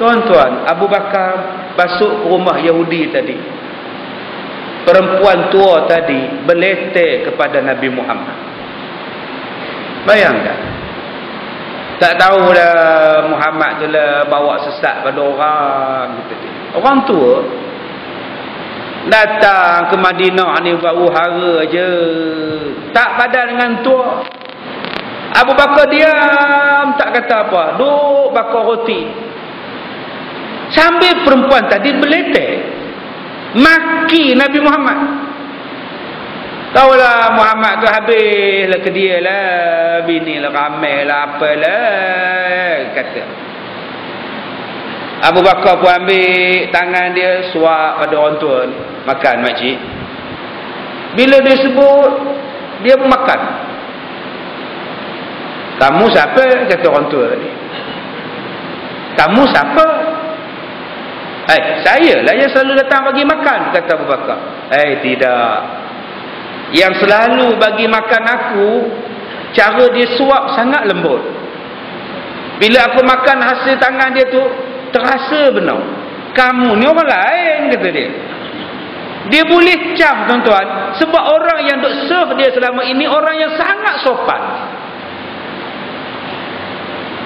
Tuan-tuan, Abu Bakar masuk rumah Yahudi tadi. Perempuan tua tadi berleter kepada Nabi Muhammad. Bayangkan. Tak tahulah Muhammad tu lah bawa sesat pada orang gitu. Orang tua datang ke Madinah ni buat uhara je. Tak padan dengan tua. Abu Bakar diam, tak kata apa. Duk bakar roti. Sambil perempuan tadi berleter. Maki Nabi Muhammad. Taulah Muhammad tu habis lah ke dia lah. Bini lah ramai lah apalah. Kata. Abu Bakar pun ambil tangan dia suap pada orang tua. Makan makcik. Bila dia sebut, dia pun makan. Kamu siapa? Kata orang tua tadi. Kamu siapa? Saya lah yang selalu datang bagi makan, kata Abu Bakar. Tidak. Yang selalu bagi makan aku, cara dia suap sangat lembut. Bila aku makan hasil tangan dia tu, terasa benar. Kamu ni orang lain, kata dia. Dia boleh cam, tuan-tuan, sebab orang yang duk serve dia selama ini orang yang sangat sopan.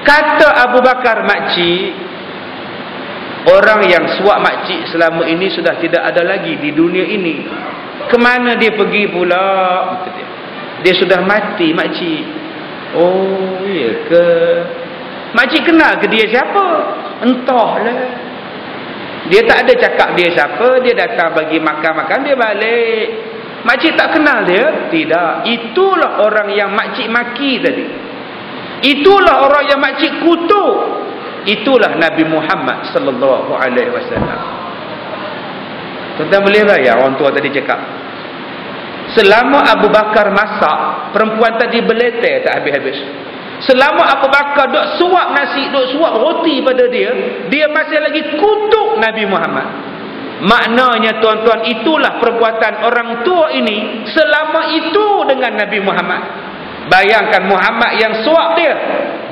Kata Abu Bakar, makcik, orang yang suap makcik selama ini sudah tidak ada lagi di dunia ini. Kemana dia pergi pula? Dia sudah mati, makcik. Oh, iya ke? Makcik kenal ke dia siapa? Entahlah. Dia tak ada cakap dia siapa. Dia datang bagi makan-makan, dia balik. Makcik tak kenal dia? Tidak. Itulah orang yang makcik maki tadi. Itulah orang yang makcik kutuk. Itulah Nabi Muhammad sallallahu alaihi wasallam. Tuan-tuan boleh bayar orang tua tadi cakap. Selama Abu Bakar masak, perempuan tadi berleter tak habis-habis. Selama Abu Bakar duk suap nasi, duk suap roti pada dia, dia masih lagi kutuk Nabi Muhammad. Maknanya tuan-tuan, itulah perbuatan orang tua ini selama itu dengan Nabi Muhammad. Bayangkan Muhammad yang suap dia,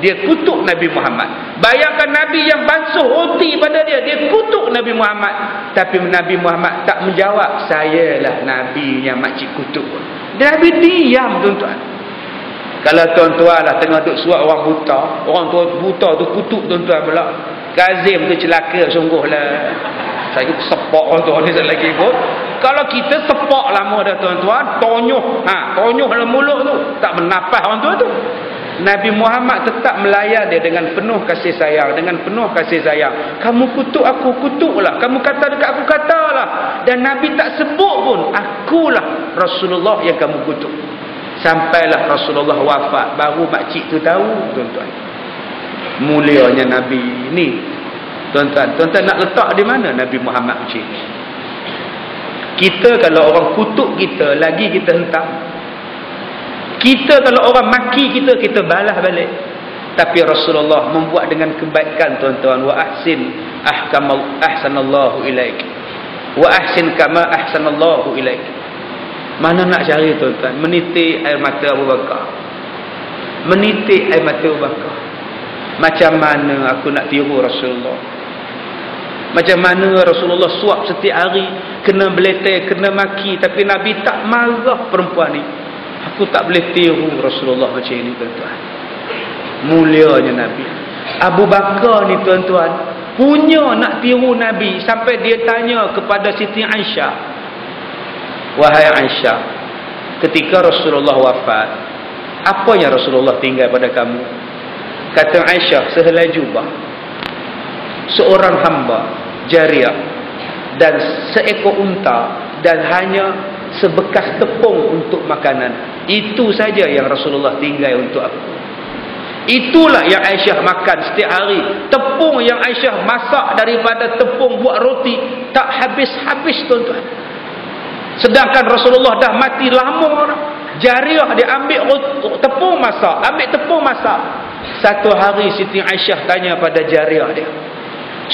dia kutuk Nabi Muhammad. Bayangkan Nabi yang basuh roti pada dia, dia kutuk Nabi Muhammad. Tapi Nabi Muhammad tak menjawab, sayalah Nabi yang makcik kutuk. Nabi diam, tuan-tuan. Kalau tuan-tuan lah tengah duk suap orang buta, orang tua buta tu kutuk tuan-tuan pula, Kazim tu celaka sungguhlah. Saya sepak orang tua ni lagi pun. Kalau kita sepak lama dah tuan-tuan, tonyoh dalam mulut tu, tak bernafas orang tua tu. Nabi Muhammad tetap melayan dia dengan penuh kasih sayang, dengan penuh kasih sayang. Kamu kutuk aku, kutuklah. Kamu kata dekat aku, katalah. Dan Nabi tak sebut pun, akulah Rasulullah yang kamu kutuk. Sampailah Rasulullah wafat, baru makcik tu tahu, tuan-tuan. Mulianya Nabi ni. Tuan-tuan nak letak di mana Nabi Muhammad macam ni? Kita kalau orang kutuk kita, lagi kita hentam. Kita kalau orang maki kita, kita balas balik. Tapi Rasulullah membuat dengan kebaikan, tuan-tuan. Wa ahsin ahsanallahu ilaik. Wa ahsin kama ahsanallahu ilaik. Mana nak cari, tuan-tuan? Menitik air mata Abu Bakar. Menitik air mata Abu Bakar. Macam mana aku nak tiru Rasulullah? Macam mana Rasulullah suap setiap hari, kena beleter, kena maki, tapi Nabi tak marah perempuan ni. Aku tak boleh tiru Rasulullah macam ini, tuan-tuan. Mulianya Nabi. Abu Bakar ni, tuan-tuan, punya nak tiru Nabi sampai dia tanya kepada Siti Aisyah, wahai Aisyah, ketika Rasulullah wafat, apa yang Rasulullah tinggal pada kamu? Kata Aisyah, sehelai jubah, seorang hamba jariah, dan seekor unta, dan hanya sebekas tepung untuk makanan. Itu saja yang Rasulullah tinggal untuk aku. Itulah yang Aisyah makan setiap hari. Tepung yang Aisyah masak daripada tepung buat roti, tak habis-habis, tuan-tuan. Sedangkan Rasulullah dah mati lama. Jariah dia ambil tepung masak. Satu hari Siti Aisyah tanya pada jariah dia,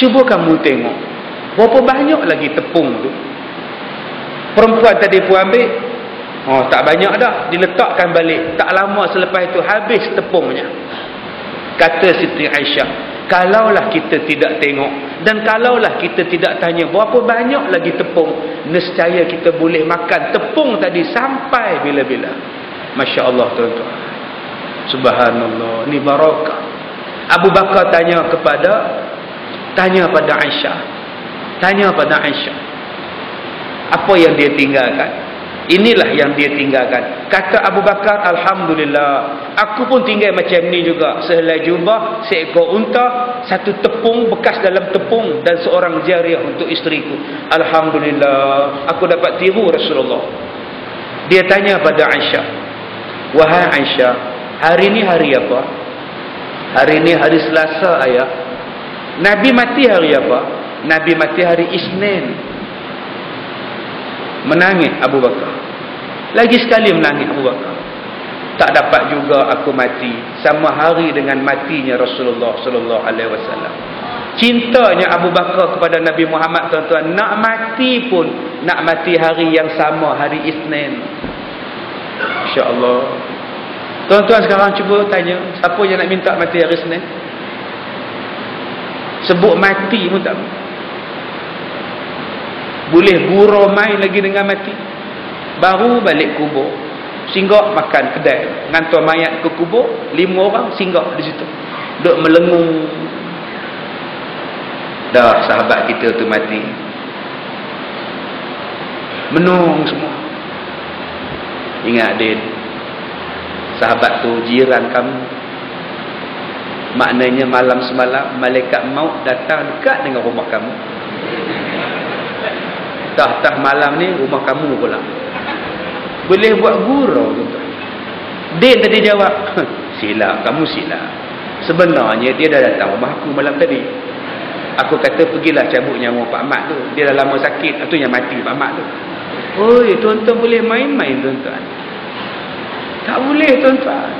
cuba kamu tengok berapa banyak lagi tepung tu. Perempuan tadi pun ambil, tak banyak dah, diletakkan balik. Tak lama selepas itu habis tepungnya. Kata Siti Aisyah, Kalaulah kita tidak tengok dan kalaulah kita tidak tanya berapa banyak lagi tepung, nescaya kita boleh makan tepung tadi sampai bila-bila. Masya Allah tuan-tuan. Subhanallah, ni barakah. Abu Bakar tanya pada Aisyah. Apa yang dia tinggalkan? Inilah yang dia tinggalkan. Kata Abu Bakar, alhamdulillah, aku pun tinggal macam ni juga. Sehelai jubah, seekor unta, satu tepung bekas dalam tepung, dan seorang jariah untuk isteriku. Alhamdulillah, aku dapat tiru Rasulullah. Dia tanya pada Aisyah, wahai Aisyah, hari ni hari apa? Hari ni hari Selasa, ayah. Nabi mati hari apa? Nabi mati hari Isnin. Menangis Abu Bakar. Lagi sekali menangis Abu Bakar. Tak dapat juga aku mati sama hari dengan matinya Rasulullah sallallahu alaihi wasallam. Cintanya Abu Bakar kepada Nabi Muhammad, tuan-tuan, nak mati pun nak mati hari yang sama, hari Isnin. Insya-Allah. Tuan-tuan sekarang cuba tanya, siapa yang nak minta mati hari Isnin? Sebut mati pun tak boleh. Gurau main lagi dengan mati. Baru balik kubur, singgah makan kedai, ngantar mayat ke kubur, 5 orang singgah di situ, duk melengung. Dah sahabat kita tu mati, menung semua. Ingat Din, sahabat tu jiran kamu. Maknanya malam semalam malaikat maut datang dekat dengan rumah kamu. Tah malam ni rumah kamu pula. Boleh buat gurau, tuan-tuan. Din tadi jawab, silap, kamu silap. Sebenarnya dia dah datang rumah aku malam tadi. Aku kata pergilah cabut nyawa Pak Mat tu, dia dah lama sakit, itu yang mati Pak Mat tu. Oi, tuan-tuan boleh main-main, tuan-tuan. Tak boleh, tuan-tuan.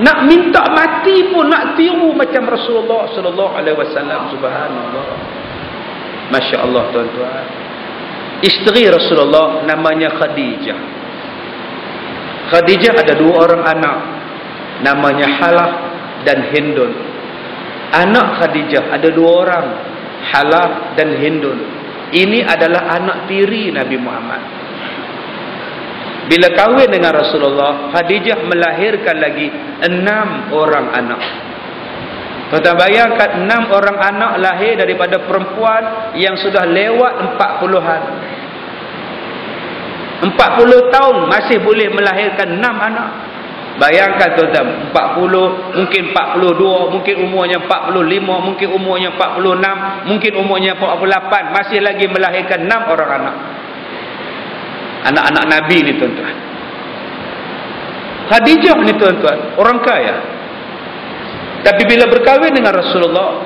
Nak minta mati pun nak tiru macam Rasulullah sallallahu alaihi wasallam. Subhanallah. Masya Allah, tuan-tuan. Isteri Rasulullah namanya Khadijah. Khadijah ada 2 orang anak, namanya Halah dan Hindun. Anak Khadijah ada 2 orang, Halah dan Hindun. Ini adalah anak tiri Nabi Muhammad. Bila kahwin dengan Rasulullah, Khadijah melahirkan lagi 6 orang anak. Tuan-tuan bayangkan, 6 orang anak lahir daripada perempuan yang sudah lewat 40-an. 40 tahun masih boleh melahirkan 6 anak. Bayangkan tuan-tuan, 40, mungkin 42, mungkin umurnya 45, mungkin umurnya 46, mungkin umurnya 48, masih lagi melahirkan 6 orang anak. Anak-anak Nabi ni, tuan-tuan. Khadijah ni, tuan-tuan, orang kaya. Tapi bila berkahwin dengan Rasulullah,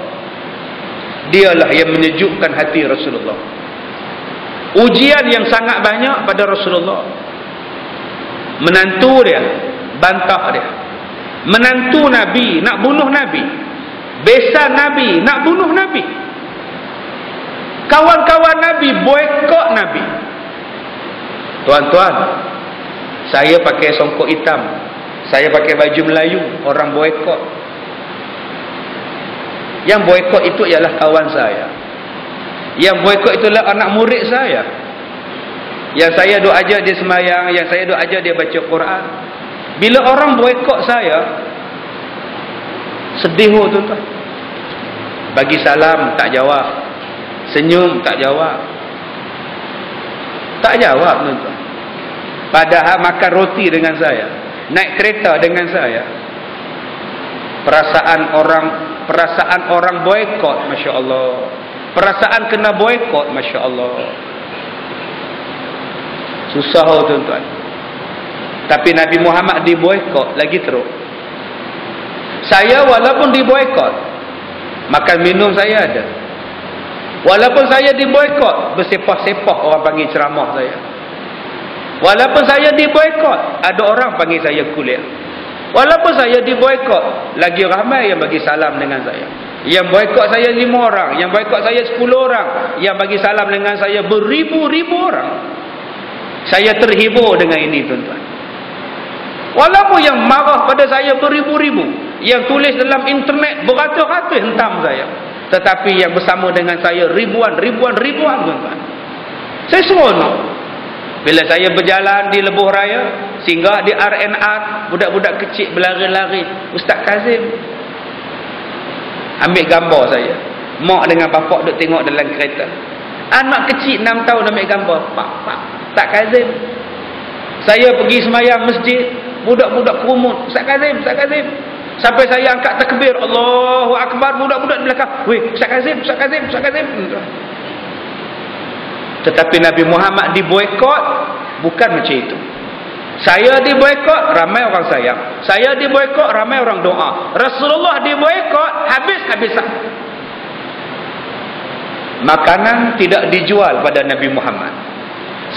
dialah yang menyejukkan hati Rasulullah. Ujian yang sangat banyak pada Rasulullah. Menantu dia bantah dia. Menantu Nabi nak bunuh Nabi. Besan Nabi nak bunuh Nabi. Kawan-kawan Nabi boikot Nabi. Tuan-tuan, saya pakai songkok hitam, saya pakai baju Melayu, orang boikot. Yang boikot itu ialah kawan saya. Yang boikot itulah anak murid saya. Yang saya duk ajar dia sembahyang, yang saya duk ajar dia baca Quran. Bila orang boikot saya, sedih tuan-tuan. Bagi salam tak jawab, senyum tak jawab. Tak jawab, tuan-tuan. Padahal makan roti dengan saya, naik kereta dengan saya. Perasaan orang boikot, Masya Allah. Perasaan kena boikot, Masya Allah. Susah, tuan-tuan. Tapi Nabi Muhammad diboikot lagi teruk. Saya walaupun diboikot, makan minum saya ada. Walaupun saya diboikot, bersepah-sepah orang panggil ceramah saya. Walaupun saya diboikot, ada orang panggil saya kuliah. Walaupun saya diboikot, lagi ramai yang bagi salam dengan saya. Yang boikot saya 5 orang, yang boikot saya 10 orang, yang bagi salam dengan saya beribu-ribu orang. Saya terhibur dengan ini, tuan-tuan. Walaupun yang marah pada saya beribu-ribu, Yang tulis dalam internet beratus-ratus hentam saya. Tetapi yang bersama dengan saya ribuan tuan-tuan. Saya seronok. Bila saya berjalan di Lebuh Raya, singgah di RNR, budak-budak kecil berlari-lari, Ustaz Kazim ambil gambar saya. Mak dengan bapak duk tengok dalam kereta. Anak kecil 6 tahun ambil gambar. Pak, Ustaz Kazim. Saya pergi semayang masjid, budak-budak kerumut, Ustaz Kazim. Sampai saya angkat takbir, Allahu Akbar, budak-budak di belakang, weh, Ustaz Kazim. Tetapi Nabi Muhammad diboikot, bukan macam itu. Saya diboikot, ramai orang sayang. Saya diboikot, ramai orang doa. Rasulullah diboikot, habis-habisan. Makanan tidak dijual pada Nabi Muhammad.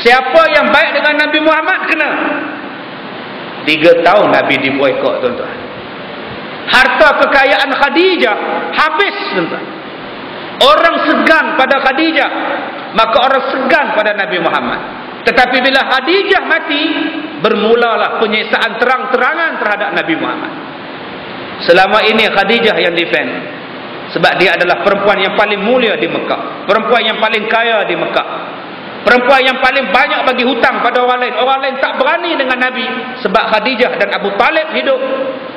Siapa yang baik dengan Nabi Muhammad, kena. 3 tahun Nabi diboikot, tuan-tuan. Harta kekayaan Khadijah habis, tuan-tuan. Orang segan pada Khadijah, maka orang segan pada Nabi Muhammad. Tetapi bila Khadijah mati, bermulalah penyiksaan terang-terangan terhadap Nabi Muhammad. Selama ini Khadijah yang defend, sebab dia adalah perempuan yang paling mulia di Mekah, perempuan yang paling kaya di Mekah, perempuan yang paling banyak bagi hutang pada orang lain. Orang lain tak berani dengan Nabi sebab Khadijah dan Abu Talib hidup.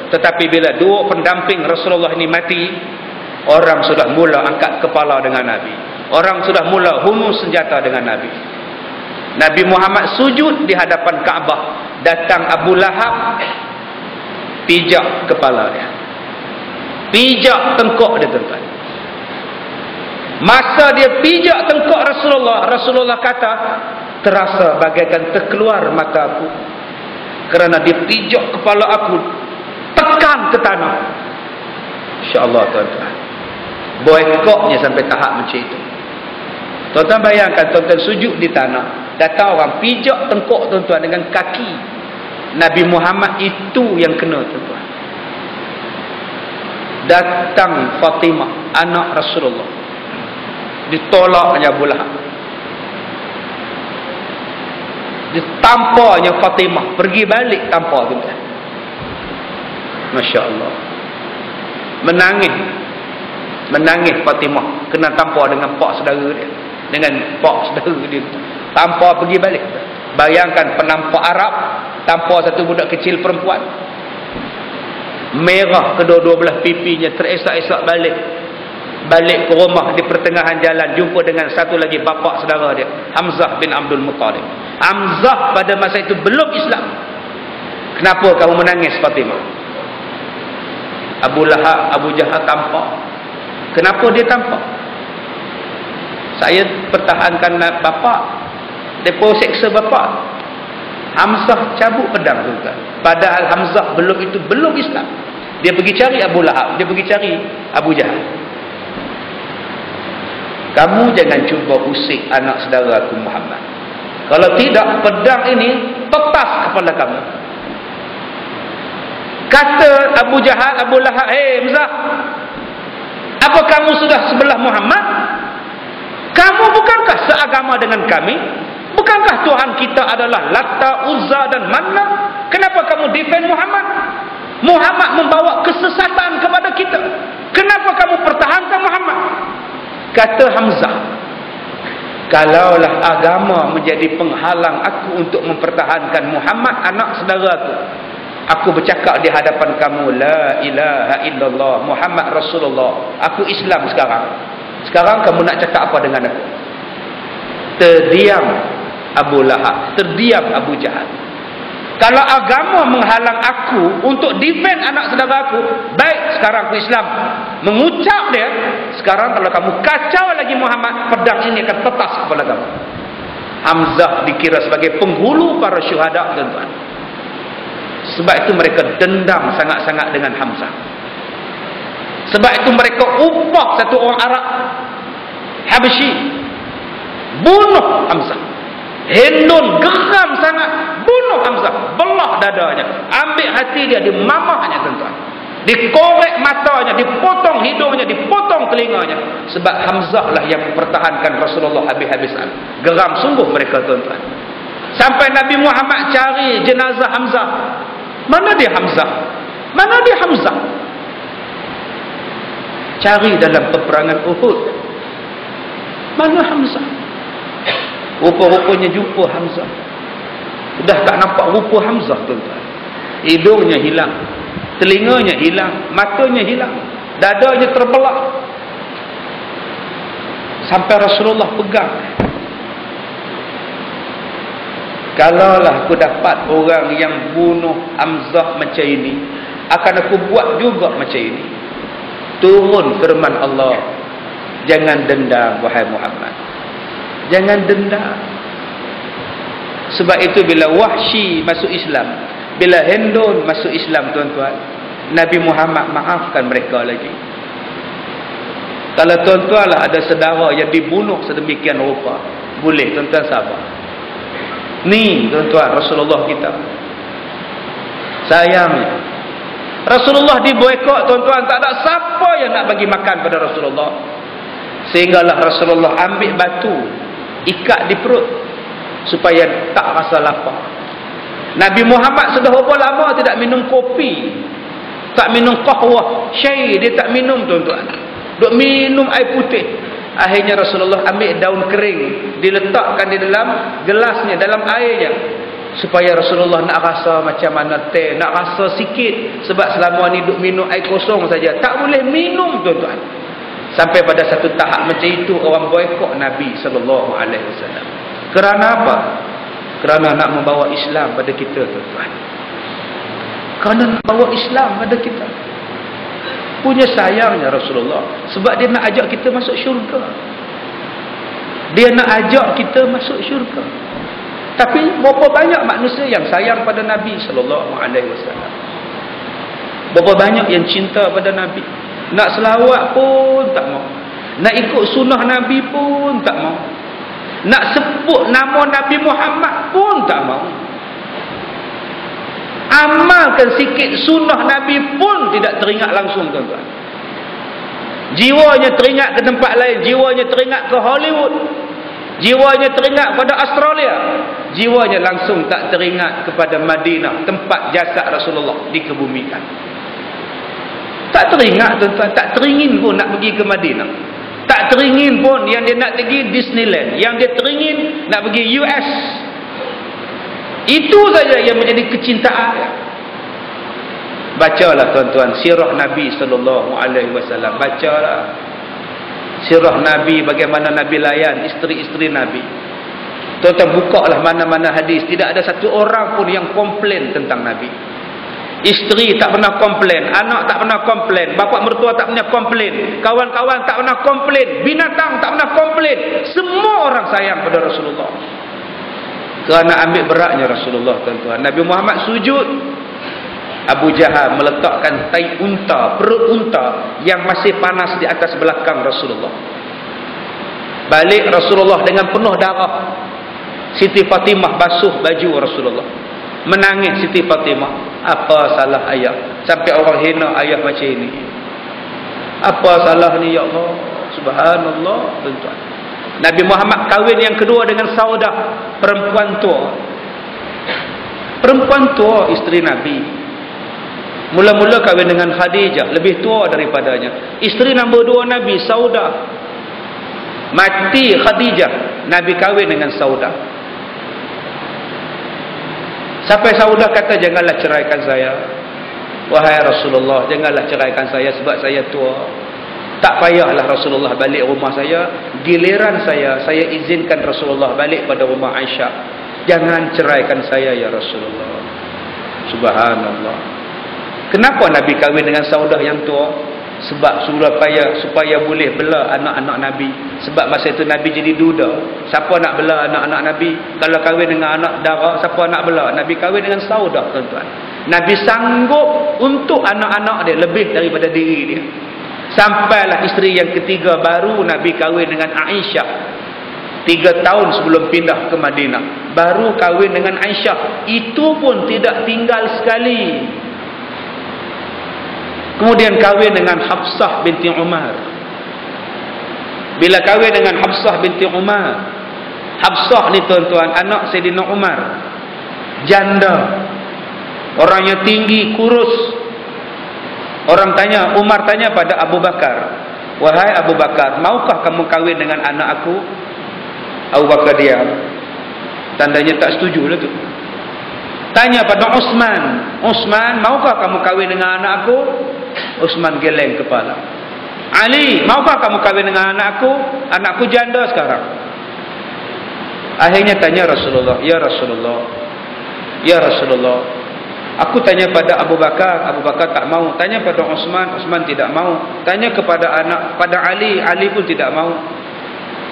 Tetapi bila dua pendamping Rasulullah ini mati, orang sudah mula angkat kepala dengan Nabi. Orang sudah mula humus senjata dengan Nabi. Nabi Muhammad sujud di hadapan Kaabah. Datang Abu Lahab, pijak kepala dia. Pijak tengkok dia, tuan-tuan. Masa dia pijak tengkok Rasulullah kata, terasa bagaikan terkeluar mata aku. Kerana dia pijak kepala aku, tekan ke tanah. InsyaAllah, tuan-tuan. Boikotnya sampai tahap macam itu. Tuan-tuan bayangkan, tuan-tuan sujud di tanah, datang orang pijak tengkok, tuan-tuan, dengan kaki. Nabi Muhammad itu yang kena, tuan-tuan. Datang Fatimah, anak Rasulullah, ditolaknya Abu Lahab, ditampaknya Fatimah, pergi balik tanpa, tuan-tuan. Masya Allah. Menangis Fatimah, kena tampar dengan pak saudara dia, tampar pergi balik. Bayangkan penampak Arab tampar satu budak kecil perempuan, merah kedua-dua belah pipinya, teresak-esak balik ke rumah. Di pertengahan jalan jumpa dengan satu lagi bapa saudara dia, Hamzah bin Abdul Muttalib. Hamzah pada masa itu belum Islam. Kenapa kamu menangis, Fatimah? Abu Lahab, Abu Jahal tampak. Kenapa dia tampak? Saya pertahankan bapa, mereka seksa bapa. Hamzah cabut pedang, tuan-tuan. Padahal Hamzah belum Islam. Dia pergi cari Abu Lahab, dia pergi cari Abu Jahal. Kamu jangan cuba usik anak saudara aku Muhammad. Kalau tidak, pedang ini tetas kepala kamu. Kata Abu Jahal, Abu Lahab, Hamzah, apa kamu sudah sebelah Muhammad? Kamu bukankah seagama dengan kami? Bukankah Tuhan kita adalah Lata, Uzza dan Manna? Kenapa kamu defend Muhammad? Muhammad membawa kesesatan kepada kita. Kenapa kamu pertahankan Muhammad? Kata Hamzah, kalaulah agama menjadi penghalang aku untuk mempertahankan Muhammad, anak saudaraku, aku bercakap di hadapan kamu, la ilaha illallah Muhammad Rasulullah, aku Islam sekarang. Sekarang kamu nak cakap apa dengan aku? Terdiam Abu Lahab, terdiam Abu Jahal. Kalau agama menghalang aku untuk defend anak saudara aku, baik, sekarang aku Islam. Mengucap dia, sekarang kalau kamu kacau lagi Muhammad, pedang ini akan tetas kepala kamu. Hamzah dikira sebagai penghulu para syuhada, tuan-tuan. Sebab itu mereka dendam sangat-sangat dengan Hamzah. Sebab itu mereka upah satu orang Arab Habsyi, bunuh Hamzah. Hindun geram sangat, bunuh Hamzah, belah dadanya, ambil hati dia, dimamahnya, tuan-tuan. Dikorek matanya, dipotong hidungnya, dipotong telinganya. Sebab Hamzah lah yang mempertahankan Rasulullah habis-habisan. Geram sungguh mereka, tuan-tuan. Sampai Nabi Muhammad cari jenazah Hamzah. Mana dia Hamzah? Mana dia Hamzah? Cari dalam peperangan Uhud. Mana Hamzah? Rupa-rupanya jumpa Hamzah. Dah tak nampak rupa Hamzah, tuan-tuan. Hidungnya hilang, telinganya hilang, matanya hilang, dadanya terbelah. Sampai Rasulullah pegang. Kalaulah aku dapat orang yang bunuh Hamzah macam ini, akan aku buat juga macam ini. Turun firman Allah, jangan dendam wahai Muhammad, jangan dendam. Sebab itu bila Wahsy masuk Islam, bila Hindun masuk Islam, tuan-tuan, Nabi Muhammad maafkan mereka lagi. Kalau tuan-tuan lah ada saudara yang dibunuh sedemikian rupa, boleh tuan-tuan sabar. Ni tuan-tuan Rasulullah kita, sayangnya Rasulullah diboikot, tuan-tuan. Tak ada siapa yang nak bagi makan pada Rasulullah. Sehinggalah Rasulullah ambil batu, ikat di perut supaya tak rasa lapar. Nabi Muhammad sudah berapa lama tidak minum kopi, tak minum qahwah, syai, dia tak minum, tuan-tuan. Duk minum air putih. Akhirnya Rasulullah ambil daun kering, diletakkan di dalam gelasnya, dalam airnya, supaya Rasulullah nak rasa macam mana teh, nak rasa sikit. Sebab selama ni duk minum air kosong saja, tak boleh minum, tuan-tuan. Sampai pada satu tahap macam itu orang boikot Nabi sallallahu alaihi wasallam. Kerana apa? Kerana nak membawa Islam pada kita, tuan-tuan. Kerana nak bawa Islam pada kita. Punya sayangnya Rasulullah, sebab dia nak ajak kita masuk syurga. Dia nak ajak kita masuk syurga. Tapi berapa banyak manusia yang sayang pada Nabi sallallahu alaihi wasallam? Berapa banyak yang cinta pada Nabi? Nak selawat pun tak mau. Nak ikut sunnah Nabi pun tak mau. Nak sebut nama Nabi Muhammad pun tak mau. Amalkan sikit sunnah Nabi pun tidak teringat langsung, tuan-tuan. Jiwanya teringat ke tempat lain, jiwanya teringat ke Hollywood, jiwanya teringat pada Australia, jiwanya langsung tak teringat kepada Madinah, tempat jasad Rasulullah dikebumikan. Tak teringat, tuan-tuan. Tak teringin pun nak pergi ke Madinah. Tak teringin pun yang dia nak pergi Disneyland. Yang dia teringin nak pergi US. Itu saja yang menjadi kecintaan. Bacalah, tuan-tuan, sirah Nabi sallallahu alaihi wasallam. Bacalah sirah Nabi, bagaimana Nabi layan isteri-isteri Nabi. Tuan-tuan, bukalah mana-mana hadis, tidak ada satu orang pun yang komplain tentang Nabi. Isteri tak pernah komplain, anak tak pernah komplain, bapa mertua tak pernah komplain, kawan-kawan tak pernah komplain, binatang tak pernah komplain. Semua orang sayang pada Rasulullah. Kerana ambil beratnya Rasulullah, tuan-tuan. Nabi Muhammad sujud, Abu Jahal meletakkan tai unta, perut unta yang masih panas di atas belakang Rasulullah. Balik Rasulullah dengan penuh darah. Siti Fatimah basuh baju Rasulullah. Menangis Siti Fatimah. Apa salah ayah sampai orang hina ayah macam ini? Apa salah ni, ya Allah? Subhanallah, tuan-tuan. Nabi Muhammad kahwin yang kedua dengan Saudah, perempuan tua. Perempuan tua, isteri Nabi. Mula-mula kahwin dengan Khadijah, lebih tua daripadanya. Isteri nombor dua Nabi, Saudah. Mati Khadijah, Nabi kahwin dengan Saudah. Sampai Saudah kata, janganlah ceraikan saya. Wahai Rasulullah, janganlah ceraikan saya sebab saya tua. Tak payahlah Rasulullah balik rumah saya. Giliran saya izinkan Rasulullah balik pada rumah Aisyah. Jangan ceraikan saya, ya Rasulullah. Subhanallah. Kenapa Nabi kahwin dengan Saudah yang tua? Sebab supaya boleh bela anak-anak Nabi. Sebab masa itu Nabi jadi duda. Siapa nak bela anak-anak Nabi? Kalau kahwin dengan anak dara, siapa nak bela? Nabi kahwin dengan Saudah, tuan-tuan. Nabi sanggup untuk anak-anak dia lebih daripada diri dia. Sampailah isteri yang ketiga baru Nabi kahwin dengan Aisyah. 3 tahun sebelum pindah ke Madinah baru kahwin dengan Aisyah. Itu pun tidak tinggal sekali. Kemudian kahwin dengan Hafsah binti Umar. Bila kahwin dengan Hafsah binti Umar, Hafsah ni, tuan-tuan, anak Sayyidina Umar, janda, orangnya tinggi, kurus. Umar tanya pada Abu Bakar, Wahai Abu Bakar, maukah kamu kahwin dengan anak aku? Abu Bakar diam. Tandanya tak setuju lah tu. Tanya pada Uthman, Uthman, maukah kamu kahwin dengan anak aku? Uthman geleng kepala. Ali, maukah kamu kahwin dengan anakku? Anakku janda sekarang. Akhirnya tanya Rasulullah, ya Rasulullah, ya Rasulullah, aku tanya pada Abu Bakar, Abu Bakar tak mau. Tanya pada Uthman, Uthman tidak mau. Tanya kepada pada Ali, Ali pun tidak mau.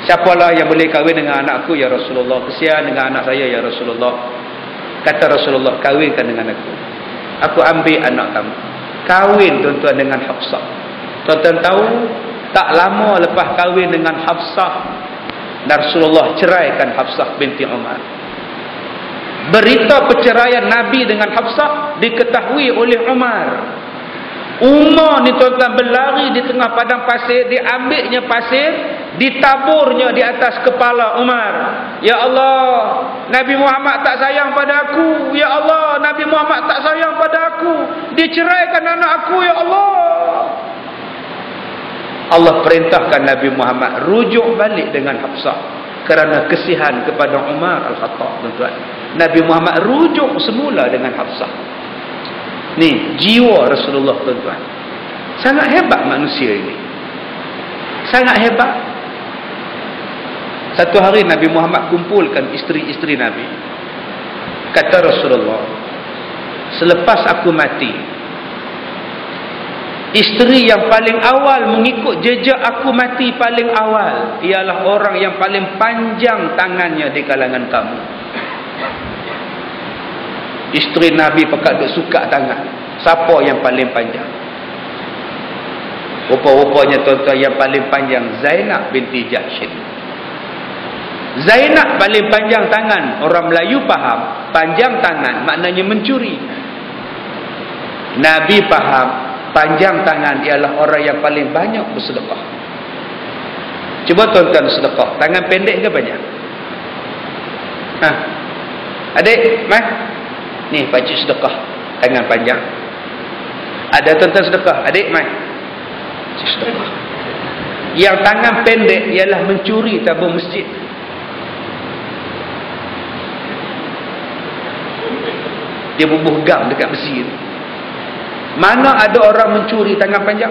Siapalah yang boleh kahwin dengan anakku ya Rasulullah? Kesian dengan anak saya ya Rasulullah. Kata Rasulullah, kahwinkan dengan aku. Aku ambil anak kamu. Kahwin tuan-tuan dengan Hafsah. Tuan-tuan tahu, tak lama lepas kahwin dengan Hafsah, Rasulullah ceraikan Hafsah binti Umar. Berita perceraian Nabi dengan Hafsah diketahui oleh Umar. Umar ni tuan-tuan berlari di tengah padang pasir, diambilnya pasir, ditaburnya di atas kepala Umar. Ya Allah, Nabi Muhammad tak sayang pada aku. Ya Allah, Nabi Muhammad tak sayang pada aku. Diceraikan anak aku, ya Allah. Allah perintahkan Nabi Muhammad rujuk balik dengan Hafsah kerana kesihan kepada Umar Al-Khattab, tuan-tuan. Nabi Muhammad rujuk semula dengan Hafsah. Ni jiwa Rasulullah, tuan-tuan. Sangat hebat manusia ini. Sangat hebat. Satu hari Nabi Muhammad kumpulkan isteri-isteri Nabi. Kata Rasulullah, selepas aku mati, isteri yang paling awal mengikut jejak aku mati paling awal ialah orang yang paling panjang tangannya di kalangan kamu. Isteri Nabi pakat duk suka tangan. Siapa yang paling panjang? Rupa-rupanya tuan-tuan yang paling panjang Zainab binti Jahshin. Zainab paling panjang tangan. Orang Melayu faham panjang tangan maknanya mencuri. Nabi faham panjang tangan ialah orang yang paling banyak bersedekah. Cuba tuan-tuan sedekah, tangan pendek ke banyak? Adik, mai. Ni pakcik sedekah, tangan panjang. Ada tuan-tuan sedekah, adik mai. Pakcik sedekah. Yang tangan pendek ialah mencuri tabung masjid. Dia bubuh gam dekat masjid. Mana ada orang mencuri tangan panjang?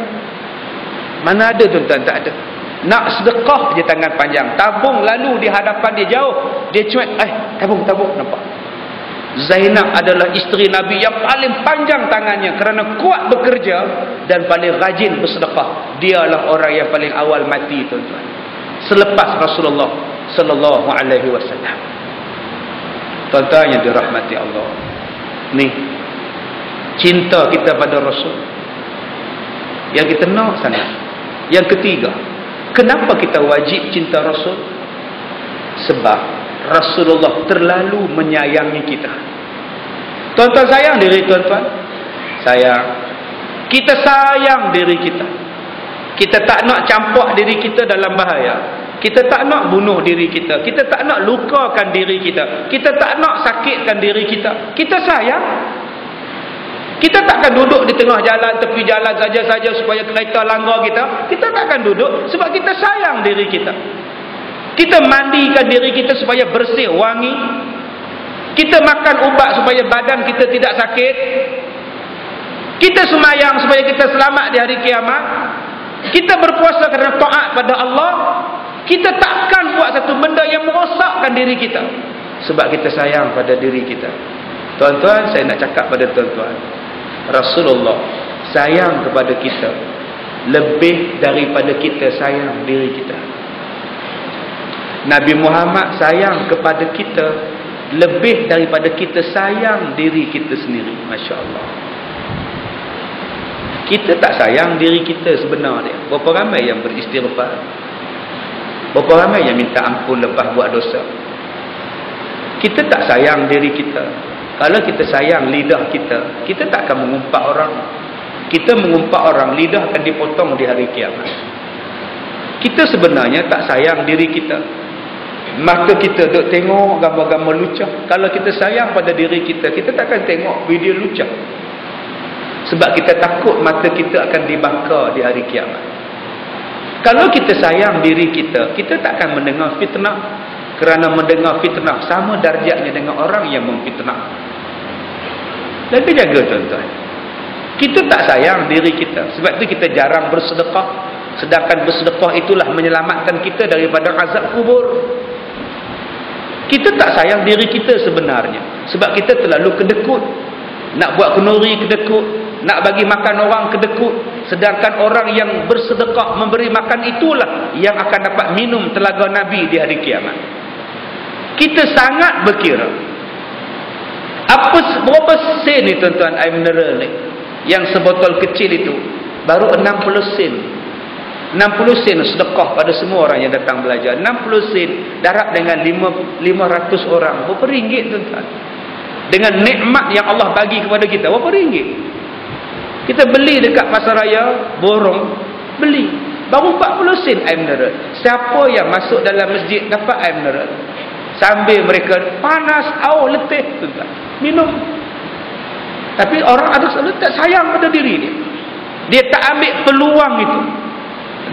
Mana ada tuan-tuan? Tak ada. Nak sedekah je tangan panjang. Tabung lalu di hadapan dia jauh. Dia cuek. Tabung. Nampak? Zainab adalah isteri Nabi yang paling panjang tangannya kerana kuat bekerja dan paling rajin bersedekah. Dialah orang yang paling awal mati, tuan-tuan. Selepas Rasulullah sallallahu alaihi wasallam. Tuan-tuan yang dirahmati Allah. Ni cinta kita pada Rasul yang kita nak sangat. Yang ketiga, kenapa kita wajib cinta Rasul? Sebab Rasulullah terlalu menyayangi kita. Tuan-tuan sayang diri tuan-tuan? Sayang. Kita sayang diri kita. Kita tak nak campak diri kita dalam bahaya. Kita tak nak bunuh diri kita. Kita tak nak lukakan diri kita. Kita tak nak sakitkan diri kita. Kita sayang. Kita takkan duduk di tengah jalan, tepi jalan saja-saja supaya kereta langgar kita. Kita takkan duduk sebab kita sayang diri kita. Kita mandikan diri kita supaya bersih, wangi. Kita makan ubat supaya badan kita tidak sakit. Kita semayang supaya kita selamat di hari kiamat. Kita berpuasa kerana taat pada Allah. Kita takkan buat satu benda yang merosakkan diri kita sebab kita sayang pada diri kita. Tuan-tuan, saya nak cakap pada tuan-tuan, Rasulullah sayang kepada kita lebih daripada kita sayang diri kita. Nabi Muhammad sayang kepada kita lebih daripada kita sayang diri kita sendiri. Masya Allah. Kita tak sayang diri kita sebenarnya. Berapa ramai yang beristighfar? Berapa ramai yang minta ampun lepas buat dosa? Kita tak sayang diri kita. Kalau kita sayang lidah kita, kita tak akan mengumpat orang. Kita mengumpat orang, lidah akan dipotong di hari kiamat. Kita sebenarnya tak sayang diri kita. Mata kita duk tengok gambar-gambar lucah. Kalau kita sayang pada diri kita, kita tak akan tengok video lucah. Sebab kita takut mata kita akan dibakar di hari kiamat. Kalau kita sayang diri kita, kita tak akan mendengar fitnah. Kerana mendengar fitnah sama darjatnya dengan orang yang memfitnah. Jadi jaga tuan-tuan. Kita tak sayang diri kita, sebab itu kita jarang bersedekah. Sedangkan bersedekah itulah menyelamatkan kita daripada azab kubur. Kita tak sayang diri kita sebenarnya, sebab kita terlalu kedekut. Nak buat kenduri kedekut, nak bagi makan orang kedekut. Sedangkan orang yang bersedekah memberi makan itulah yang akan dapat minum telaga Nabi di hari kiamat. Kita sangat berkira. Berapa sen ni tuan-tuan air mineral ni? Yang sebotol kecil itu baru 60 sen. 60 sen sedekah pada semua orang yang datang belajar. 60 sen darab dengan 500 orang. Berapa ringgit tuan-tuan? Dengan nikmat yang Allah bagi kepada kita, berapa ringgit? Kita beli dekat pasaraya, borong, beli. Baru 40 sen air mineral. Siapa yang masuk dalam masjid dapat air mineral? Sambil mereka panas, letih, tuan-tuan, minum. Tapi orang ada tak sayang pada diri dia. Dia tak ambil peluang itu.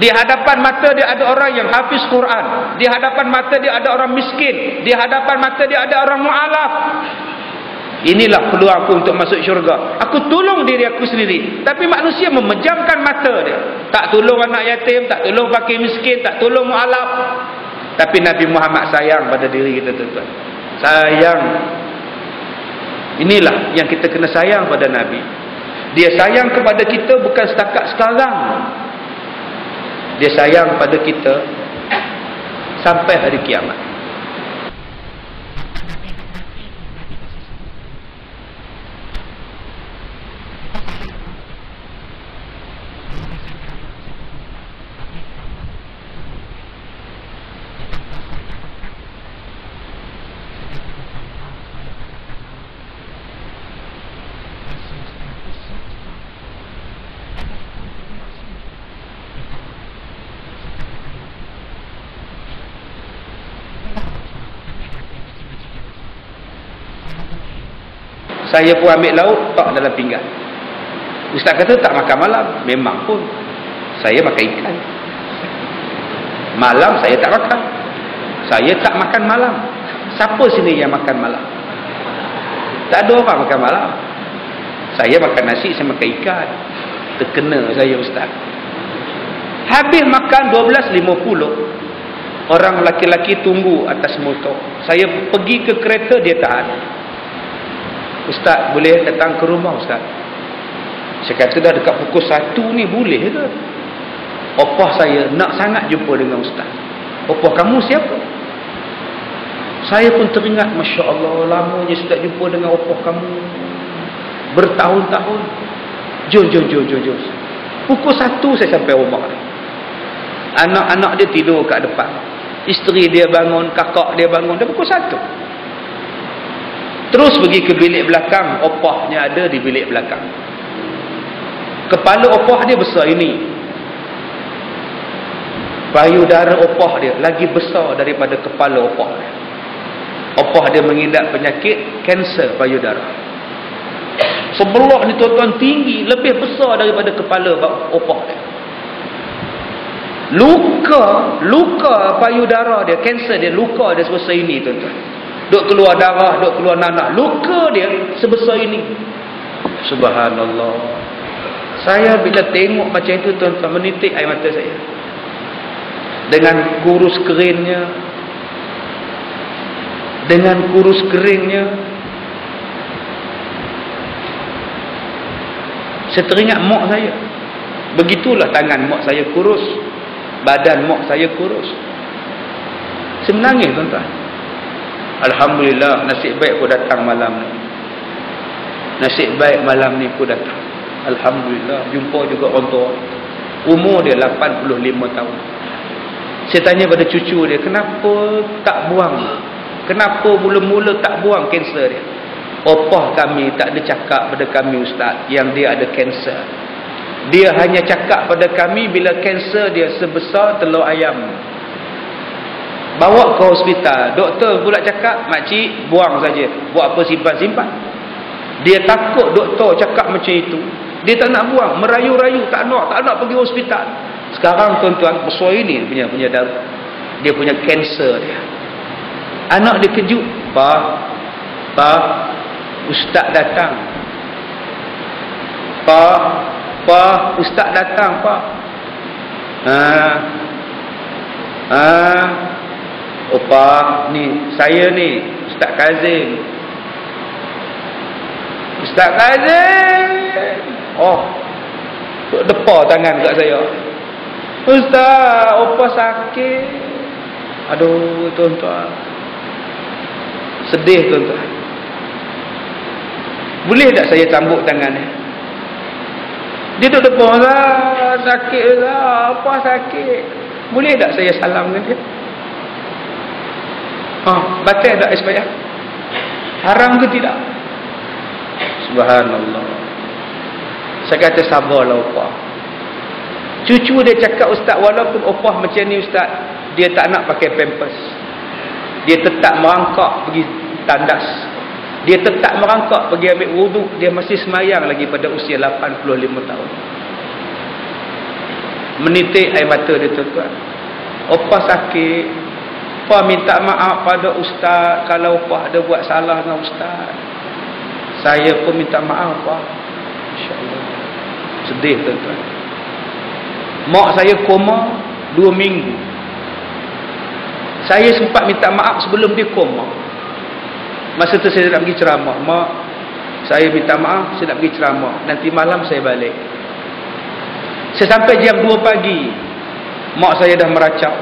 Di hadapan mata dia ada orang yang hafiz Quran. Di hadapan mata dia ada orang miskin. Di hadapan mata dia ada orang mu'alaf. Inilah peluang aku untuk masuk syurga. Aku tolong diri aku sendiri. Tapi manusia memejamkan mata dia. Tak tolong anak yatim, tak tolong fakir miskin, tak tolong mu'alaf. Tapi Nabi Muhammad sayang pada diri kita, tuan-tuan. Sayang. Inilah yang kita kena sayang pada Nabi. Dia sayang kepada kita bukan setakat sekarang. Dia sayang pada kita sampai hari kiamat. Saya pun ambil lauk, tak dalam pinggan. Ustaz kata tak makan malam. Memang pun saya makan ikan. Malam saya tak makan. Saya tak makan malam. Siapa sini yang makan malam? Tak ada orang makan malam. Saya makan nasi, saya makan ikan. Terkena saya, Ustaz. Habis makan 12.50, orang lelaki-lelaki tunggu atas motor. Saya pergi ke kereta, dia tahan. Ustaz, boleh datang ke rumah, Ustaz? Saya kata dah dekat pukul 1 ni, boleh ke? Opah saya nak sangat jumpa dengan Ustaz. Opah kamu siapa? Saya pun teringat, Masya Allah, lamanya saya tak jumpa dengan opah kamu. Bertahun-tahun. Jom. Pukul 1 saya sampai rumah. Anak-anak dia tidur kat depan. Isteri dia bangun, kakak dia bangun. Dah pukul 1. Terus pergi ke bilik belakang. Opahnya ada di bilik belakang. Kepala opah dia besar ini. Payudara opah dia lagi besar daripada kepala opah dia. Opah dia mengidap penyakit kanser payudara. Sebelah ni tuan-tuan tinggi, lebih besar daripada kepala opah dia. Luka payudara dia, kanser dia, luka dia sebesar ini, tuan-tuan. Duk keluar darah, duk keluar nanah. Luka dia sebesar ini. Subhanallah. Saya bila tengok macam itu, tuan-tuan, menitik air mata saya. Dengan kurus keringnya. Saya teringat mak saya. Begitulah tangan mak saya kurus. Badan mak saya kurus. Saya menangis, tuan-tuan. Alhamdulillah, nasib baik pun datang malam ni. Nasib baik malam ni pun datang. Alhamdulillah, jumpa juga orang tua. Umur dia 85 tahun. Saya tanya pada cucu dia, kenapa tak buang? Kenapa mula-mula tak buang kanser dia? Opah kami tak ada cakap pada kami, Ustaz, yang dia ada kanser. Dia hanya cakap pada kami bila kanser dia sebesar telur ayam. Bawa ke hospital. Doktor pula cakap, makcik buang saja. Buat apa simpan-simpan? Dia takut doktor cakap macam itu. Dia tak nak buang. Merayu-rayu. Tak nak pergi hospital. Sekarang tuan-tuan, besar ini punya darah. Dia punya kanser dia. Anak dia kejut. Pak, ustaz datang. Pak, ustaz datang, Pak. Oh, Pak, ni saya ni, Ustaz Kazim. Ustaz Kazim. Oh, depa tangan kat saya. Ustaz, opa sakit. Aduh, tuan-tuan. Sedih, tuan-tuan. Boleh tak saya cambuk tangan dia? Dia duduk depan lah, sakit lah, apa sakit? Boleh tak saya salam dengan dia? Batal tak isbayah? Haram ke tidak? Subhanallah. Saya kata sabarlah opah. Cucu dia cakap, ustaz, walaupun opah macam ni ustaz, dia tak nak pakai pampers. Dia tetap merangkak pergi tandas. Dia tetap merangkak pergi ambil wuduk. Dia masih semayang lagi pada usia 85 tahun. Menitik air mata dia, tuan-tuan. Opah sakit. Opah minta maaf pada ustaz kalau opah ada buat salah dengan ustaz. Saya pun minta maaf, Pak. InsyaAllah. Sedih, tuan-tuan. Mak saya koma 2 minggu. Saya sempat minta maaf sebelum dia koma. Masa tu saya nak pergi ceramah. Mak, saya minta maaf, saya nak pergi ceramah. Nanti malam saya balik. Saya sampai jam 2 pagi. Mak saya dah meracau.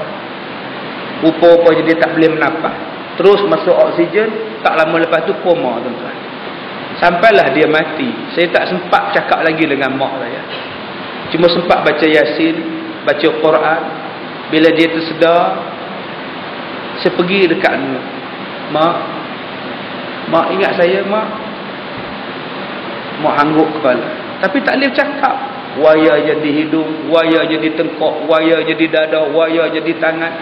Rupa-rupanya dia tak boleh menafas. Terus masuk oksigen. Tak lama lepas tu koma, tuan-tuan. Sampailah dia mati. Saya tak sempat cakap lagi dengan mak saya. Cuma sempat baca Yasin, baca Quran. Bila dia tersedar, saya pergi dekat Mak ingat saya, Mak? Mak angguk kepala. Tapi tak boleh cakap. Waya jadi hidung, waya jadi tengkok, waya jadi dada, waya jadi tangan.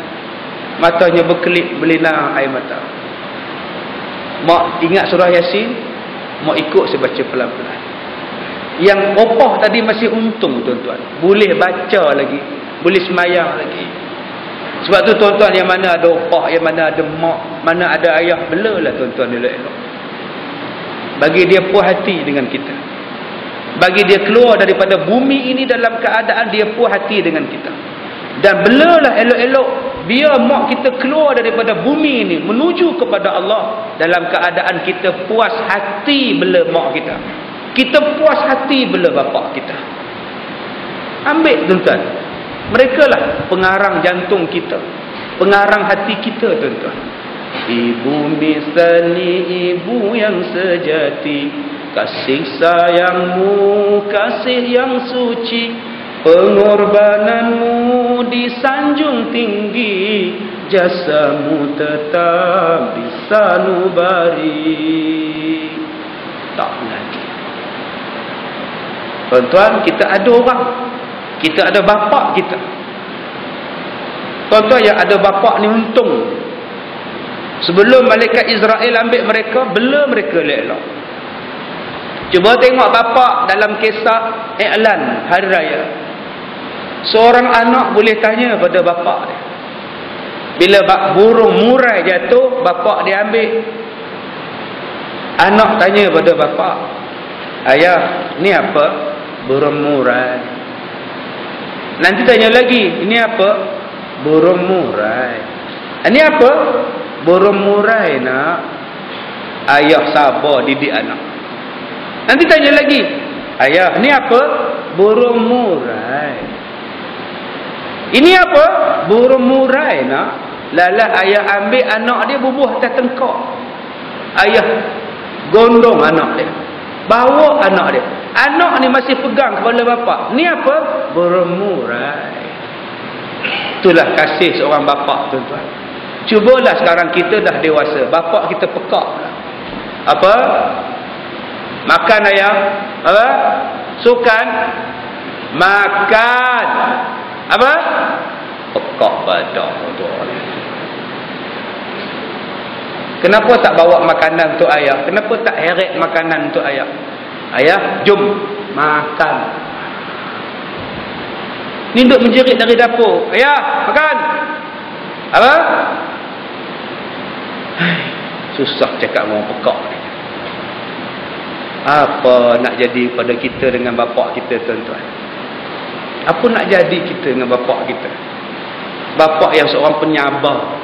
Matanya berkelip, berlinang air mata. Mak ingat surah Yasin, mak ikut saya baca pelan-pelan. Yang opah tadi masih untung, tuan-tuan. Boleh baca lagi, boleh semayang lagi. Sebab tu tuan-tuan, yang mana ada opah, yang mana ada mak, mana ada ayah, belalah tuan-tuan elok-elok. Bagi dia puas hati dengan kita. Bagi dia keluar daripada bumi ini dalam keadaan dia puas hati dengan kita. Dan belalah elok-elok, biar mak kita keluar daripada bumi ini menuju kepada Allah dalam keadaan kita puas hati bela mak kita. Kita puas hati bela bapa kita. Ambil, tuan-tuan. Mereka lah pengarang jantung kita, pengarang hati kita, tuan-tuan. Ibu misalnya ibu yang sejati, kasih sayangmu, kasih yang suci, pengorbananmu disanjung tinggi, jasamu tetap disanubari. Tak lagi. Tuan-tuan, kita ada orang, kita ada bapa kita. Tuan-tuan, yang ada bapa ni untung. Sebelum malaikat Israel ambil mereka, bela mereka elok-elok. Cuba tengok bapa dalam kisah iklan hari raya. Seorang anak boleh tanya pada bapa dia. Bila burung murai jatuh, bapa dia ambil. Anak tanya pada bapa, ayah, ni apa? Burung murai. Nanti tanya lagi, ini apa? Burung murai. Ini apa? Burung murai, nak. Ayah sabar didik anak. Nanti tanya lagi, ayah, ini apa? Burung murai. Ini apa? Burung murai, nak. Lala ayah ambil anak dia bubuh atas tengkok. Ayah gondong anak dia, bawa anak dia. Anak ni masih pegang kepala bapa. Ni apa? Burung murai. Itulah kasih seorang bapa, tuan-tuan. Cubalah sekarang kita dah dewasa, bapa kita pekak. Apa? Makan ayah. Apa? Sukan. Makan. Apa? Pekak badak, tuan-tuan. Kenapa tak bawa makanan untuk ayah? Kenapa tak heret makanan untuk ayah? Ayah, jom makan. Ni duk menjerit dari dapur. Ayah, makan. Apa? Susah cakap orang pekak ni. Apa nak jadi pada kita dengan bapak kita, tuan-tuan? Apa nak jadi kita dengan bapak kita? Bapak yang seorang penyabar.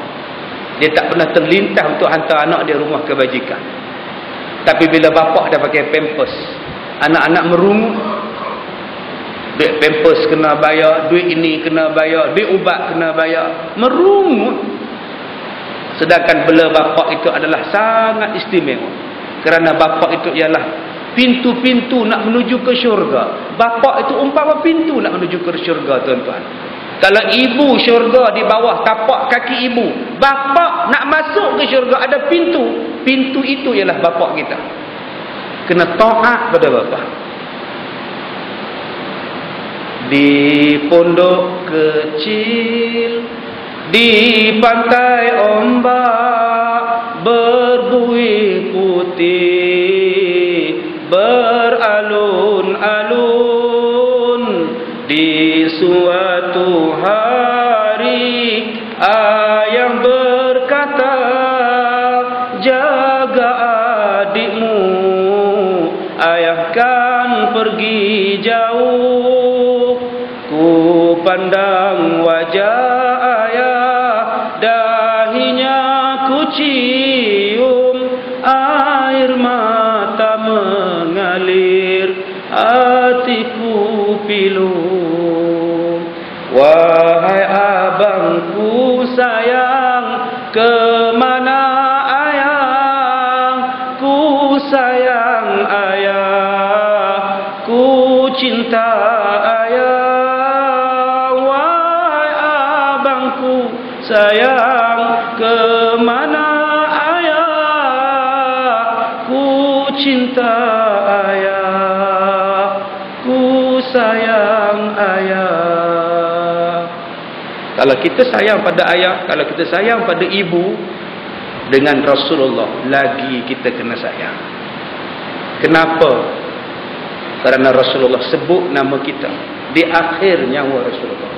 Dia tak pernah terlintas untuk hantar anak dia rumah kebajikan. Tapi bila bapak dah pakai pampers, anak-anak merungut. Duit pampers kena bayar, duit ini kena bayar, duit ubat kena bayar. Merungut. Sedangkan bela bapak itu adalah sangat istimewa. Kerana bapak itu ialah pintu-pintu nak menuju ke syurga. Bapak itu umpama pintu nak menuju ke syurga, tuan-tuan. Kalau ibu syurga di bawah tapak kaki ibu, bapak nak masuk ke syurga ada pintu. Pintu itu ialah bapak kita. Kena taat pada bapak. Di pondok kecil, di pantai ombak, berbuih putih, beralun-alun. Di suatu hari ayah berkata, jaga adikmu, ayah kan pergi jauh. Ku pandang wajah ayah, dahinya ku cium, air mata mengalir, hatiku pilu. Wahai abangku sayang, kemana ayah? Ku sayang ayah, ku cinta ayah. Wahai abangku sayang, kemana ayah? Ku cinta ayah, ku sayang ayah. Kalau kita sayang pada ayah, kalau kita sayang pada ibu, dengan Rasulullah lagi kita kena sayang. Kenapa? Kerana Rasulullah sebut nama kita di akhir nyawa Rasulullah.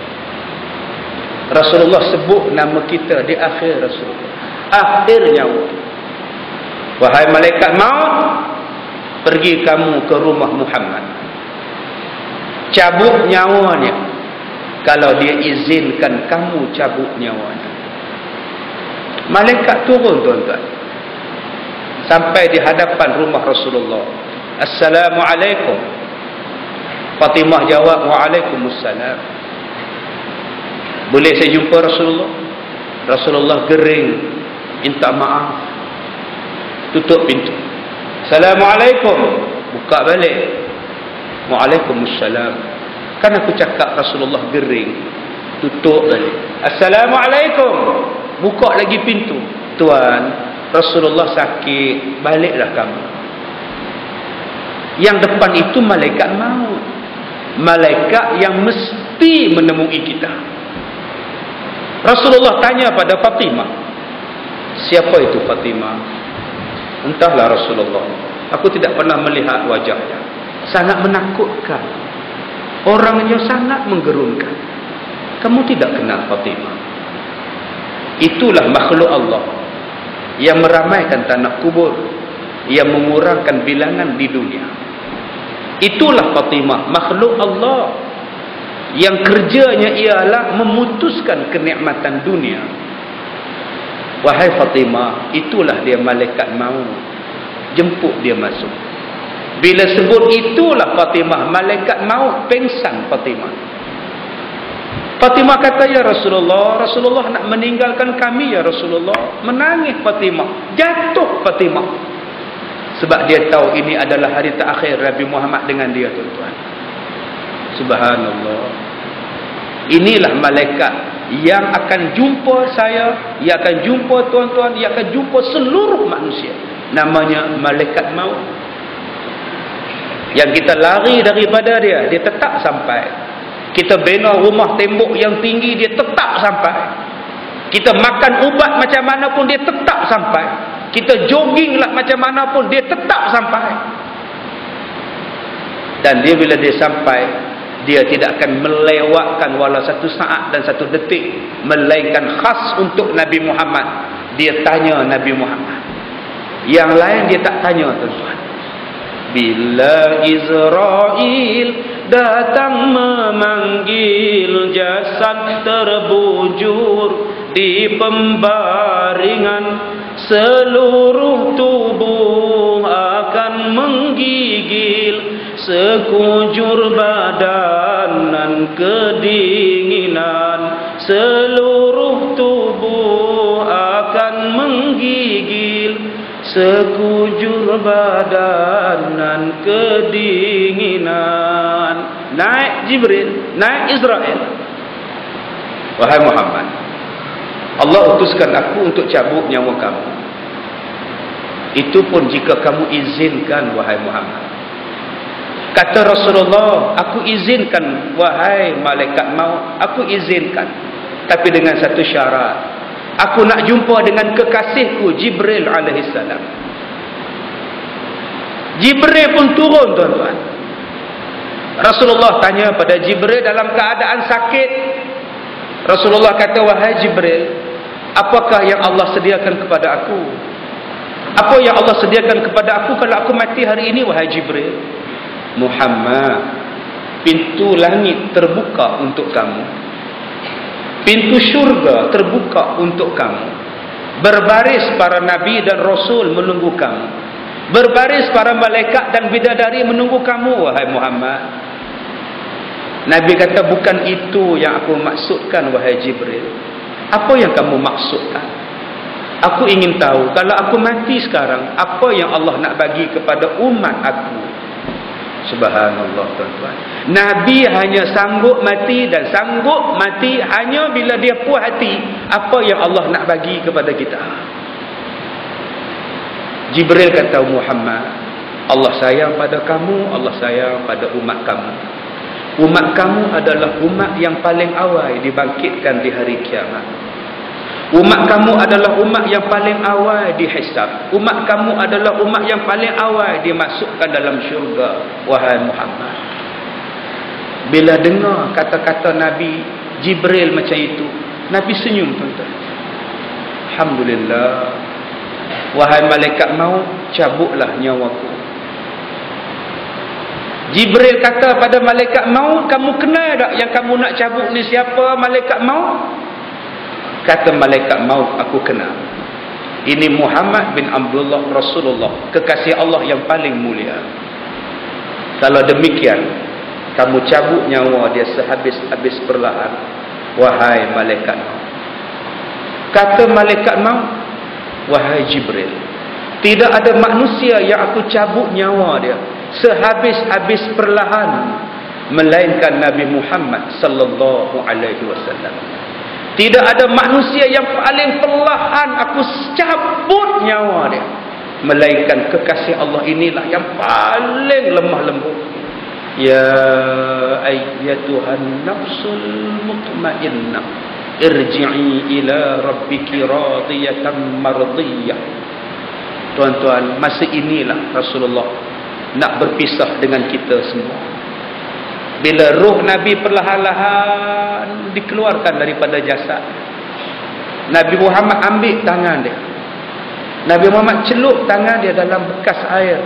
Rasulullah sebut nama kita di akhir Rasulullah, akhir nyawa. Wahai malaikat maut, pergi kamu ke rumah Muhammad, cabut nyawanya. Kalau dia izinkan kamu cabut nyawanya. Malaikat turun, tuan-tuan, sampai di hadapan rumah Rasulullah. Assalamualaikum. Fatimah jawab, waalaikumsalam. Boleh saya jumpa Rasulullah? Rasulullah gering, minta maaf, tutup pintu. Assalamualaikum. Buka balik. Waalaikumsalam. Kan aku cakap Rasulullah gering, tutup balik. Assalamualaikum. Buka lagi pintu. Tuan, Rasulullah sakit, baliklah kamu. Yang depan itu malaikat maut, malaikat yang mesti menemui kita. Rasulullah tanya pada Fatimah, siapa itu Fatimah? Entahlah Rasulullah, aku tidak pernah melihat wajahnya. Sangat menakutkan, orangnya sangat menggerunkan. Kamu tidak kenal Fatimah? Itulah makhluk Allah yang meramaikan tanah kubur, yang mengurangkan bilangan di dunia. Itulah Fatimah, makhluk Allah yang kerjanya ialah memutuskan kenikmatan dunia. Wahai Fatimah, itulah dia malaikat maut, jemput dia masuk. Bila sebut itulah Fatimah, malaikat maut pengsan Fatimah. Fatimah kata, ya Rasulullah, Rasulullah nak meninggalkan kami ya Rasulullah. Menangis Fatimah, jatuh Fatimah. Sebab dia tahu ini adalah hari terakhir Nabi Muhammad dengan dia, tuan-tuan. Subhanallah. Inilah malaikat yang akan jumpa saya, yang akan jumpa tuan-tuan, yang akan jumpa seluruh manusia. Namanya malaikat maut. Yang kita lari daripada dia, dia tetap sampai. Kita bina rumah tembok yang tinggi, dia tetap sampai. Kita makan ubat macam mana pun, dia tetap sampai. Kita jogging lah macam mana pun, dia tetap sampai. Dan dia bila dia sampai, Dia tidak akan melewatkan walau satu saat dan satu detik, melainkan khas untuk Nabi Muhammad. Dia tanya Nabi Muhammad. Yang lain dia tak tanya, tuan-tuan. Bila Israel datang memanggil, jasad terbujur di pembaringan, seluruh tubuh akan menggigil, sekujur badan dan kedinginan, seluruh tubuh akan menggigil, sekujur badan dan kedinginan. Naik Jibril, naik Israel. Wahai Muhammad, Allah utuskan aku untuk cabut nyawa kamu. Itu pun jika kamu izinkan, wahai Muhammad. Kata Rasulullah, aku izinkan wahai malaikat maut, aku izinkan. Tapi dengan satu syarat. Aku nak jumpa dengan kekasihku Jibril alaihissalam. Jibril pun turun, tuan-tuan. Rasulullah tanya pada Jibril dalam keadaan sakit. Rasulullah kata, wahai Jibril, apakah yang Allah sediakan kepada aku? Apa yang Allah sediakan kepada aku kalau aku mati hari ini, wahai Jibril? Muhammad, pintu langit terbuka untuk kamu, pintu syurga terbuka untuk kamu, berbaris para nabi dan rasul menunggu kamu, berbaris para malaikat dan bidadari menunggu kamu, wahai Muhammad. Nabi kata, bukan itu yang aku maksudkan, wahai Jibril. Apa yang kamu maksudkan? Aku ingin tahu, kalau aku mati sekarang, apa yang Allah nak bagi kepada umat aku? Subhanallah, tuan-tuan. Nabi hanya sanggup mati, dan sanggup mati hanya bila dia puas hati apa yang Allah nak bagi kepada kita. Jibril kata, Muhammad, Allah sayang pada kamu, Allah sayang pada umat kamu. Umat kamu adalah umat yang paling awal dibangkitkan di hari kiamat. Umat kamu adalah umat yang paling awal dihisab. Umat kamu adalah umat yang paling awal dimasukkan dalam syurga, wahai Muhammad. Bila dengar kata-kata Nabi Jibril macam itu, Nabi senyum, tuan-tuan. Alhamdulillah. Wahai malaikat maut, cabutlah nyawaku. Jibril kata pada malaikat maut, kamu kenal tak yang kamu nak cabut ni siapa, malaikat maut? Kata malaikat maut, aku kenal. Ini Muhammad bin Abdullah Rasulullah, kekasih Allah yang paling mulia. Kalau demikian, kamu cabut nyawa dia sehabis-habis perlahan, wahai malaikat maut. Kata malaikat maut, wahai Jibril, tidak ada manusia yang aku cabut nyawa dia sehabis-habis perlahan melainkan Nabi Muhammad sallallahu alaihi wasallam. Tidak ada manusia yang paling perlahan aku cabut nyawa dia melainkan kekasih Allah inilah yang paling lemah lembut. Ya ayyatuhan nafsul mutmainnah, irji'i ila rabbiki radiyatan mardiyah. Tuan-tuan, masa inilah Rasulullah nak berpisah dengan kita semua. Bila roh Nabi perlahan-lahan dikeluarkan daripada jasad, Nabi Muhammad ambil tangan dia. Nabi Muhammad celup tangan dia dalam bekas air.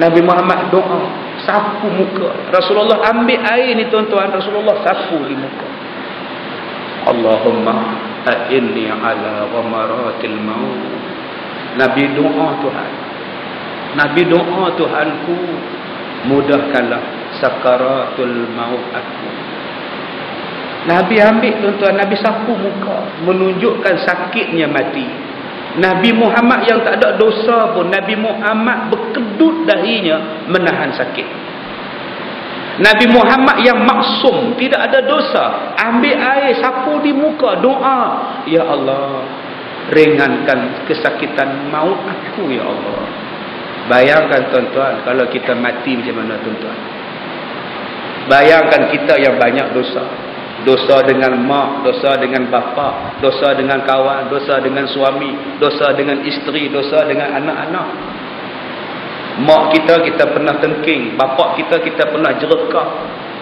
Nabi Muhammad doa, sapu muka. Rasulullah ambil air ni, tuan-tuan, Rasulullah sapu di muka. Allahumma a'inni ala ghamaratil maut. Nabi doa, Tuhan. Nabi doa, Tuhanku, mudahkanlah sakaratul maut aku. Nabi ambil, tuan-tuan, Nabi sapu muka, menunjukkan sakitnya mati. Nabi Muhammad yang tak ada dosa pun, Nabi Muhammad berkedut dahinya menahan sakit. Nabi Muhammad yang maksum, tidak ada dosa, ambil air sapu di muka, doa, ya Allah, ringankan kesakitan maut aku, ya Allah. Bayangkan, tuan-tuan, kalau kita mati macam mana, tuan-tuan. Bayangkan kita yang banyak dosa. Dosa dengan mak, dosa dengan bapa, dosa dengan kawan, dosa dengan suami, dosa dengan isteri, dosa dengan anak-anak. Mak kita, kita pernah tengking. Bapa kita, kita pernah jerekah.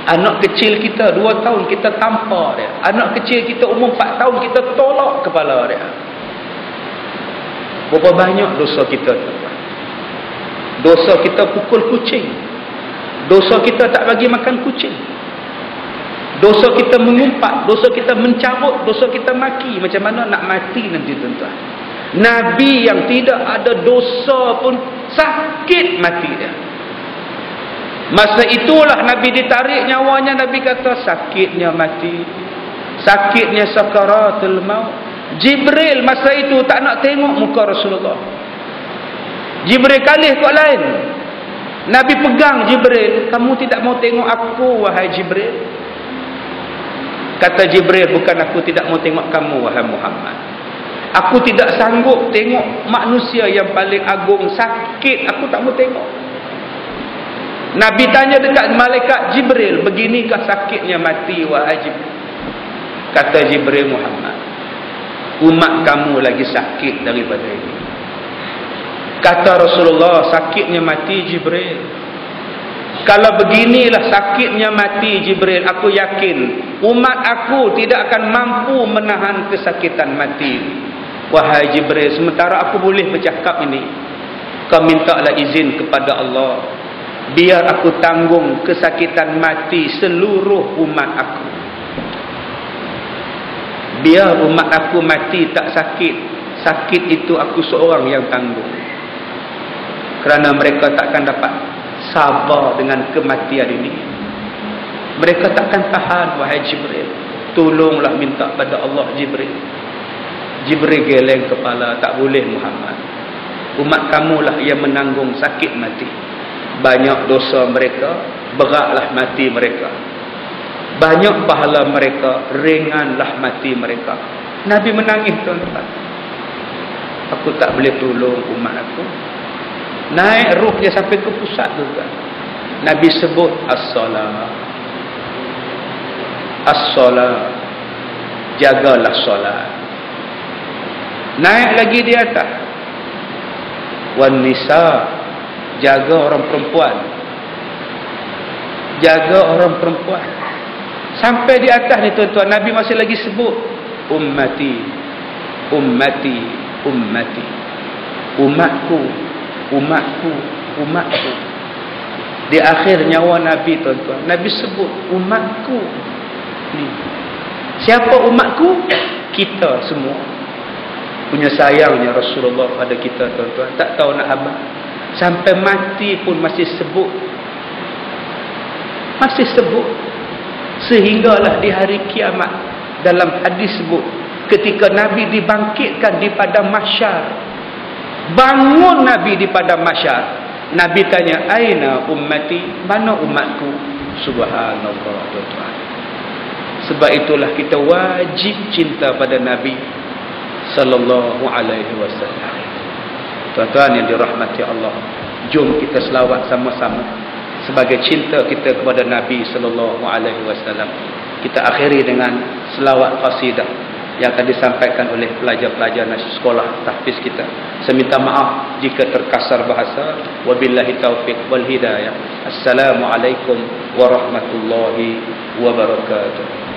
Anak kecil kita 2 tahun kita tampar dia. Anak kecil kita umur 4 tahun kita tolak kepala dia. Berapa banyak dosa kita, tuan-tuan? Dosa kita pukul kucing. Dosa kita tak bagi makan kucing. Dosa kita mengumpat, dosa kita mencarut, dosa kita maki. Macam mana nak mati nanti, tuan-tuan? Nabi yang tidak ada dosa pun sakit mati dia. Masa itulah Nabi ditarik nyawanya. Nabi kata sakitnya mati, sakitnya sakaratul maut. Jibril masa itu tak nak tengok muka Rasulullah. Jibril kalih kat lain. Nabi pegang Jibril. Kamu tidak mau tengok aku wahai Jibril? Kata Jibril, bukan aku tidak mau tengok kamu wahai Muhammad. Aku tidak sanggup tengok manusia yang paling agung sakit. Aku tak mau tengok. Nabi tanya dekat malaikat Jibril, beginikah sakitnya mati wahai Jibril? Kata Jibril, Muhammad, umat kamu lagi sakit daripada ini. Kata Rasulullah, sakitnya mati Jibril. Kalau beginilah sakitnya mati Jibril, aku yakin umat aku tidak akan mampu menahan kesakitan mati. Wahai Jibril, sementara aku boleh bercakap ini, kau mintalah izin kepada Allah, biar aku tanggung kesakitan mati seluruh umat aku. Biar umat aku mati tak sakit. Sakit itu aku seorang yang tanggung. Kerana mereka takkan dapat sabar dengan kematian ini. Mereka takkan tahan wahai Jibril. Tolonglah minta pada Allah Jibril. Jibril geleng kepala, tak boleh Muhammad. Umat kamulah yang menanggung sakit mati. Banyak dosa mereka, beratlah mati mereka. Banyak pahala mereka, ringanlah mati mereka. Nabi menangis, tuan-tuan. Aku tak boleh tolong umat aku. Naik ruhnya sampai ke pusat, tuan-tuan. Nabi sebut as-salat. As-salat. Jagalah solat. Naik lagi di atas. Wan nisa. Jaga orang perempuan. Jaga orang perempuan. Sampai di atas ni, tuan-tuan, Nabi masih lagi sebut ummati, ummati, ummati. Umatku, umatku, umatku. Di akhir nyawa Nabi, tuan-tuan, Nabi sebut umatku. Siapa umatku? Kita semua. Punya sayangnya Rasulullah pada kita, tuan-tuan, tak tahu nak habaq. Sampai mati pun masih sebut. Masih sebut. Sehinggalah di hari kiamat, dalam hadis sebut, ketika Nabi dibangkitkan di padang mahsyar. Bangun Nabi di padang mahsyar. Nabi tanya, aina ummati? Mana umatku? Subhanallah, tuan-tuan. Sebab itulah kita wajib cinta pada Nabi sallallahu alaihi wasallam. Tuan-tuan yang dirahmati Allah, jom kita selawat sama-sama sebagai cinta kita kepada Nabi sallallahu alaihi wasallam. Kita akhiri dengan selawat qasidah yang akan disampaikan oleh pelajar-pelajar nasi sekolah tahfiz kita. Saya minta maaf jika terkasar bahasa. Wabillahi taufiq wal hidayah. Assalamualaikum warahmatullahi wabarakatuh.